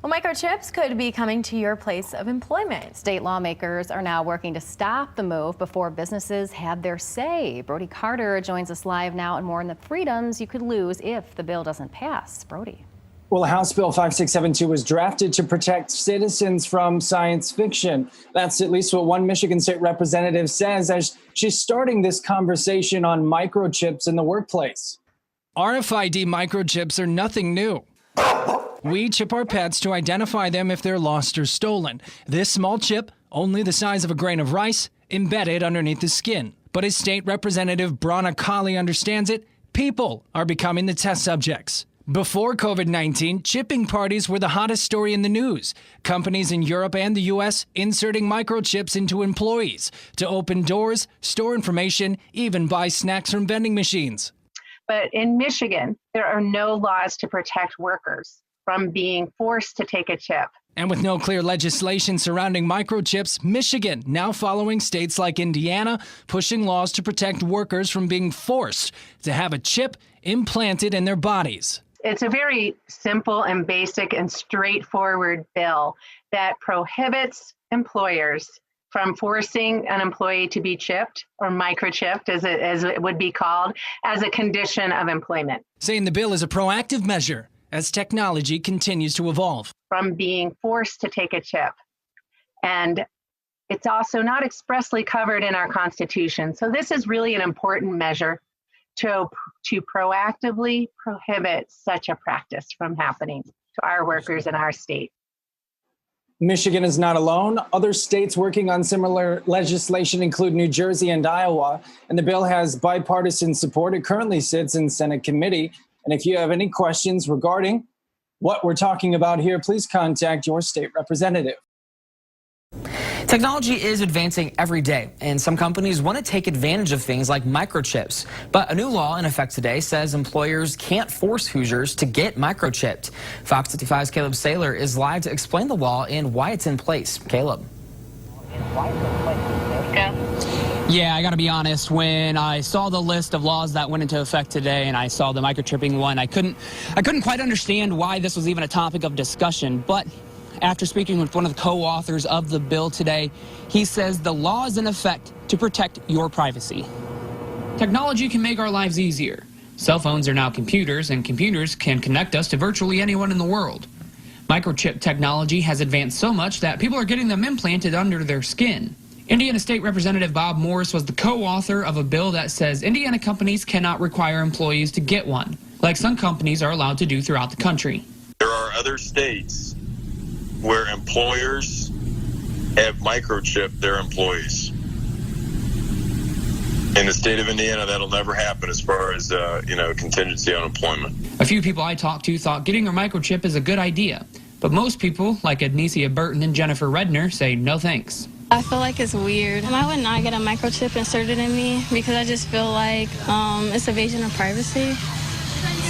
Well, microchips could be coming to your place of employment. State lawmakers are now working to stop the move before businesses have their say. Brody Carter joins us live now and more on the freedoms you could lose if the bill doesn't pass. Brody. Well, House Bill 5672 was drafted to protect citizens from science fiction. That's at least what one Michigan state representative says as she's starting this conversation on microchips in the workplace. RFID microchips are nothing new. We chip our pets to identify them if they're lost or stolen. This small chip, only the size of a grain of rice, embedded underneath the skin. But as State Representative Brana Kali understands it, people are becoming the test subjects. Before COVID-19, chipping parties were the hottest story in the news. Companies in Europe and the U.S. inserting microchips into employees to open doors, store information, even buy snacks from vending machines. But in Michigan, there are no laws to protect workers from being forced to take a chip. And with no clear legislation surrounding microchips, Michigan now following states like Indiana, pushing laws to protect workers from being forced to have a chip implanted in their bodies. It's a very simple and basic and straightforward bill that prohibits employers from forcing an employee to be chipped or microchipped, as it would be called, as a condition of employment. Saying the bill is a proactive measure as technology continues to evolve. From being forced to take a chip. And it's also not expressly covered in our Constitution. So this is really an important measure to proactively prohibit such a practice from happening to our workers in our state. Michigan is not alone. Other states working on similar legislation include New Jersey and Iowa, and the bill has bipartisan support. It currently sits in Senate committee. And if you have any questions regarding what we're talking about here, please contact your state representative. Technology is advancing every day, and some companies want to take advantage of things like microchips. But a new law in effect today says employers can't force Hoosiers to get microchipped. Fox 55's Caleb Saylor is live to explain the law and why it's in place. Caleb. Yeah, I got to be honest, when I saw the list of laws that went into effect today and I saw the microchipping one, I couldn't quite understand why this was even a topic of discussion. But after speaking with one of the co-authors of the bill today, he says the law is in effect to protect your privacy. Technology can make our lives easier. Cell phones are now computers, and computers can connect us to virtually anyone in the world. Microchip technology has advanced so much that people are getting them implanted under their skin. Indiana State Representative Bob Morris was the co-author of a bill that says Indiana companies cannot require employees to get one, like some companies are allowed to do throughout the country. There are other states where employers have microchipped their employees. In the state of Indiana, that'll never happen as far as, contingency on employment. A few people I talked to thought getting a microchip is a good idea, but most people, like Adnesia Burton and Jennifer Redner, say no thanks. I feel like it's weird. I would not get a microchip inserted in me because I just feel like it's invasion of privacy.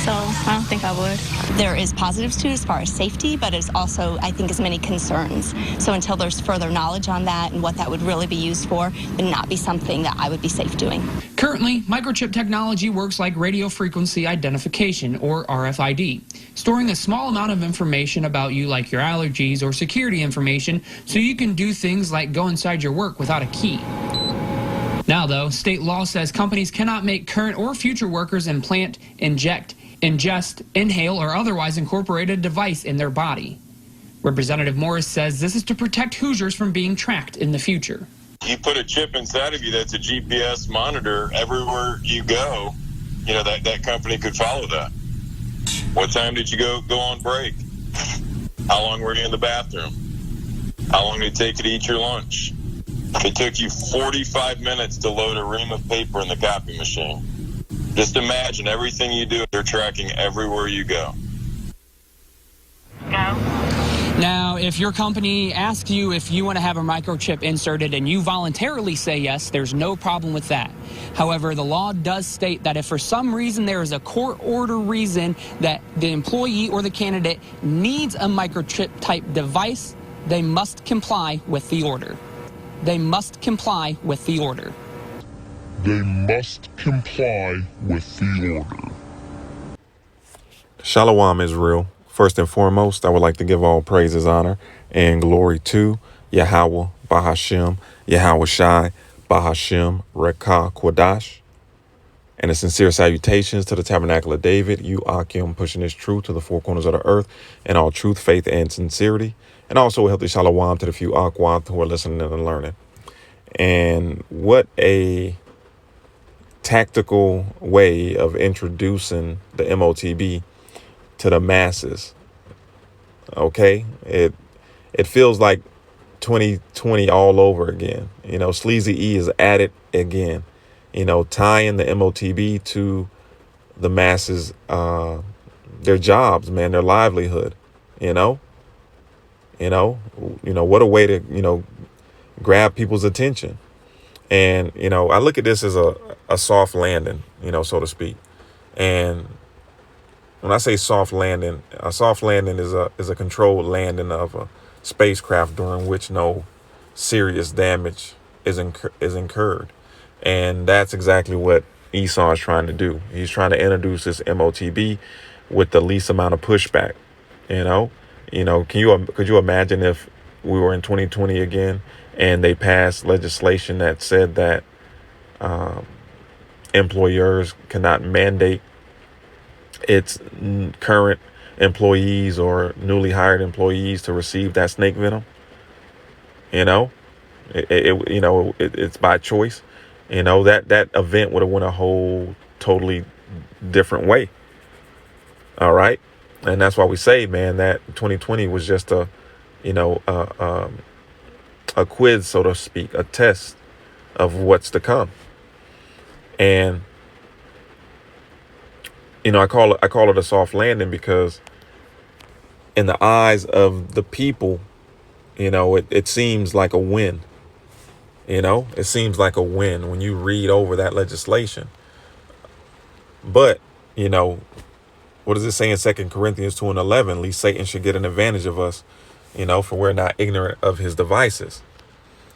So I don't think I would. There is positives to it as far as safety, but it's also, I think, as many concerns. So until there's further knowledge on that and what that would really be used for, it would not be something that I would be safe doing. Currently, microchip technology works like radio frequency identification, or RFID, storing a small amount of information about you like your allergies or security information so you can do things like go inside your work without a key. Now, though, state law says companies cannot make current or future workers implant, inject, ingest, inhale, or otherwise incorporate a device in their body. Representative Morris says this is to protect Hoosiers from being tracked in the future. You put a chip inside of you that's a GPS monitor everywhere you go, that company could follow that. What time did you go on break? How long were you in the bathroom? How long did it take you to eat your lunch? It took you 45 minutes to load a ream of paper in the copy machine. Just imagine everything you do, they're tracking everywhere you go. Now, if your company asks you if you want to have a microchip inserted and you voluntarily say yes, there's no problem with that. However, the law does state that if for some reason there is a court order reason that the employee or the candidate needs a microchip type device, they must comply with the order. They must comply with the order. They must comply with the order. Shalom, Israel. First and foremost, I would like to give all praises, honor, and glory to Yahweh, Bahashem, Yahweh Shai, Bahashem, Rekah, Kodash. And a sincere salutations to the Tabernacle of David, you Akim, pushing this truth to the four corners of the earth, and all truth, faith, and sincerity. And also a healthy shalom to the few Aquath who are listening and learning. And what a tactical way of introducing the MOTB to the masses. Okay, it feels like 2020 all over again. You know, Sleazy E is at it again. You know, tying the MOTB to the masses, their jobs, man, their livelihood. You know, what a way to grab people's attention. And I look at this as a soft landing, so to speak. And when I say soft landing, a soft landing is a controlled landing of a spacecraft during which no serious damage is incurred. And that's exactly what Esau is trying to do. He's trying to introduce this MOTB with the least amount of pushback. Could you imagine if we were in 2020 again and they passed legislation that said that employers cannot mandate its current employees or newly hired employees to receive that snake venom? It's by choice. That event would have went a whole totally different way. All right. And that's why we say, man, that 2020 was just a quiz, so to speak, a test of what's to come. And I call it a soft landing because in the eyes of the people, it seems like a win. It seems like a win when you read over that legislation. But, what does it say in 2 Corinthians 2:11? Least Satan should get an advantage of us, for we're not ignorant of his devices.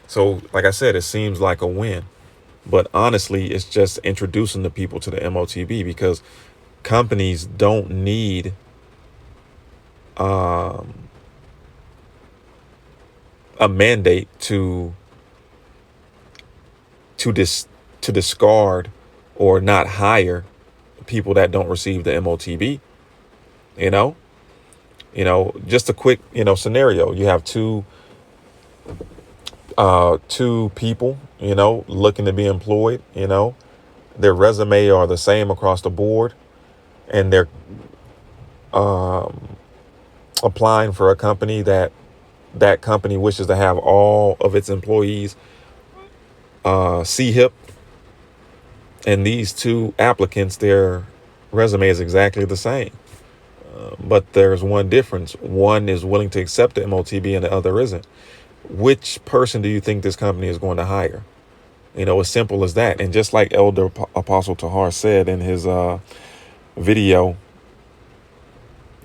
So, like I said, it seems like a win. But honestly, it's just introducing the people to the MOTB because companies don't need a mandate to discard or not hire people that don't receive the MOTB. Just a quick scenario. You have two people looking to be employed. Their resume are the same across the board, and they're applying for a company that company wishes to have all of its employees CHIP. And these two applicants, their resume is exactly the same. But there's one difference. One is willing to accept the MOTB and the other isn't. Which person do you think this company is going to hire? As simple as that. And just like Elder Apostle Tahar said in his video,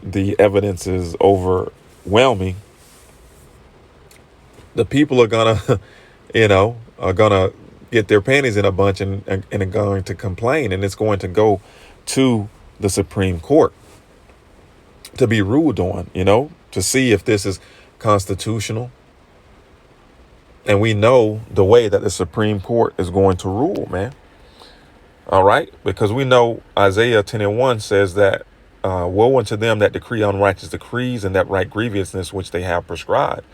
the evidence is overwhelming. The people are gonna, get their panties in a bunch and are going to complain, and it's going to go to the Supreme Court to be ruled on, to see if this is constitutional. And we know the way that the Supreme Court is going to rule, man. All right, because we know Isaiah 10:1 says that woe unto them that decree unrighteous decrees and that write grievousness which they have prescribed.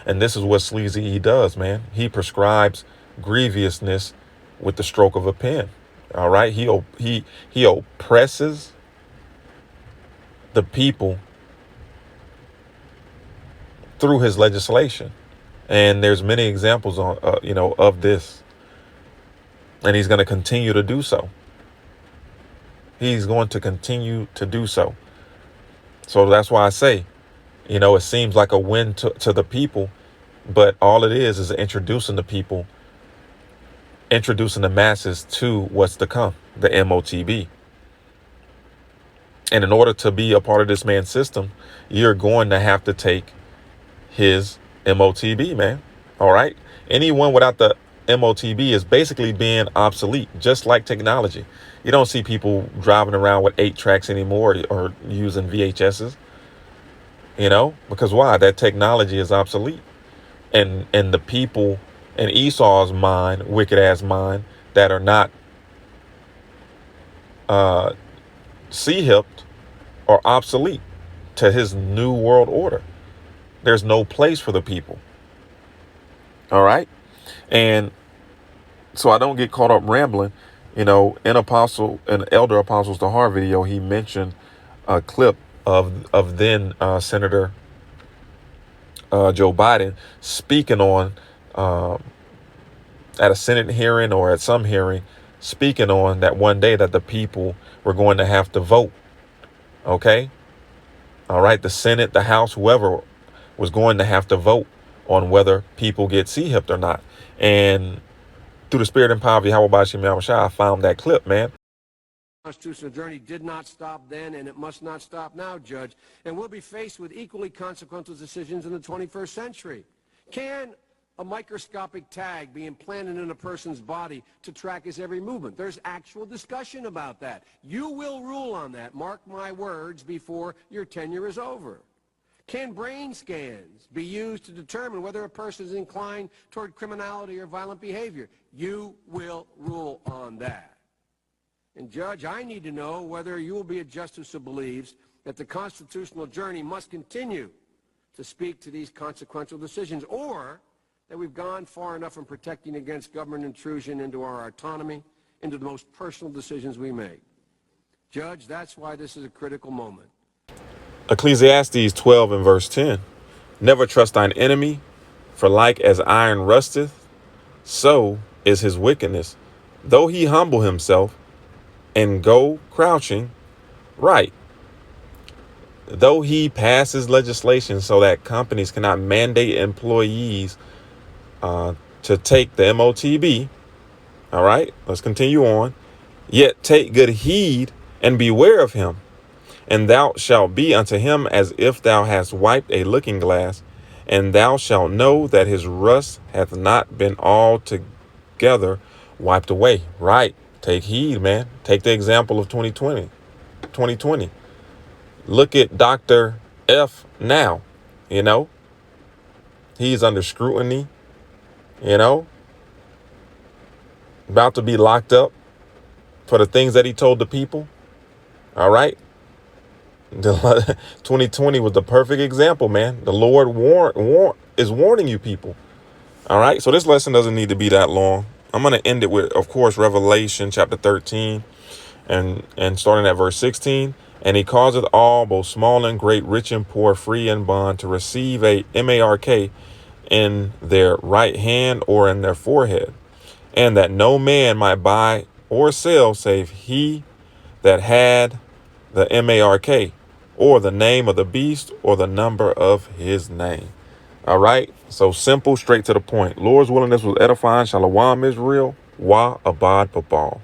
And this is what Sleazy E does, man. He prescribes grievousness with the stroke of a pen. All right, he oppresses the people through his legislation, and there's many examples on of this, and he's going to continue to do so. He's going to continue to do so. So that's why I say, it seems like a win to the people, but all it is introducing the people, introducing the masses to what's to come, the MOTB. And in order to be a part of this man's system, you're going to have to take his MOTB, man. All right. Anyone without the MOTB is basically being obsolete, just like technology. You don't see people driving around with 8 tracks anymore or using VHSs. because why? That technology is obsolete. And the people in Esau's mind, wicked ass mind, that are not sea-hipped are obsolete to his new world order. There's no place for the people. All right. And so I don't get caught up rambling. In Elder Apostles to Heart video, he mentioned a clip of then Senator Joe Biden speaking on at a Senate hearing or at some hearing, speaking on that one day that the people were going to have to vote. Okay. All right. The Senate, the House, whoever was going to have to vote on whether people get sea-hipped or not. And through the spirit and power of Yahweh Bashim Yahushua, I found that clip, man. Constitutional journey did not stop then, and it must not stop now, Judge. And we'll be faced with equally consequential decisions in the 21st century. Can a microscopic tag be implanted in a person's body to track his every movement? There's actual discussion about that. You will rule on that, mark my words, before your tenure is over. Can brain scans be used to determine whether a person is inclined toward criminality or violent behavior? You will rule on that. And Judge, I need to know whether you will be a justice who believes that the constitutional journey must continue to speak to these consequential decisions, or that we've gone far enough in protecting against government intrusion into our autonomy, into the most personal decisions we make. Judge, that's why this is a critical moment. Ecclesiastes 12 and verse 10. Never trust thine enemy, for like as iron rusteth, so is his wickedness. Though he humble himself and go crouching, right. Though he passes legislation so that companies cannot mandate employees to take the MOTB. All right, let's continue on. Yet take good heed and beware of him. And thou shalt be unto him as if thou hast wiped a looking glass, and thou shalt know that his rust hath not been altogether wiped away. Right. Take heed, man. Take the example of 2020. Look at Dr. F now. He's under scrutiny, about to be locked up for the things that he told the people. All right. 2020 was the perfect example, man. The Lord is warning you people. All right. So this lesson doesn't need to be that long. I'm going to end it with, of course, Revelation chapter 13 and starting at verse 16. And he causeth all, both small and great, rich and poor, free and bond, to receive a mark in their right hand or in their forehead, and that no man might buy or sell save he that had the mark, or the name of the beast, or the number of his name. All right. So simple, straight to the point. Lord's willing, this was edifying. Shalom, Israel. Wa abad babal.